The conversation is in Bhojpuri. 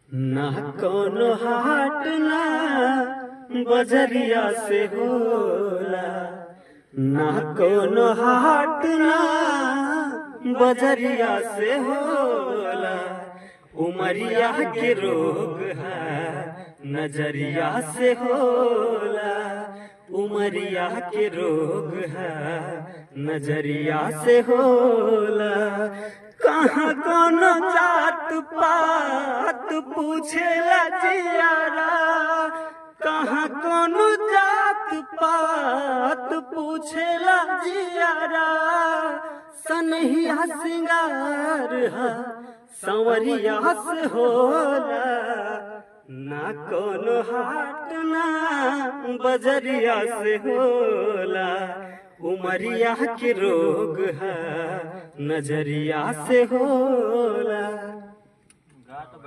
ना कोनो हाट ना बजरिया से होला, ना कोनो हाट ना बजरिया से होला। उमरिया के रोग है नजरिया से होला, उमरिया के रोग है नजरिया से होला। कहाँ कोनो जात पात पूछेला जियारा, कहाँ कोनो जात पात पूछेला जियारा। सनहिया सिंगार है संवरिया से होला, ना कोनो हाट ना बजरिया से होला। उमरिया के रोग है नजरिया से होला।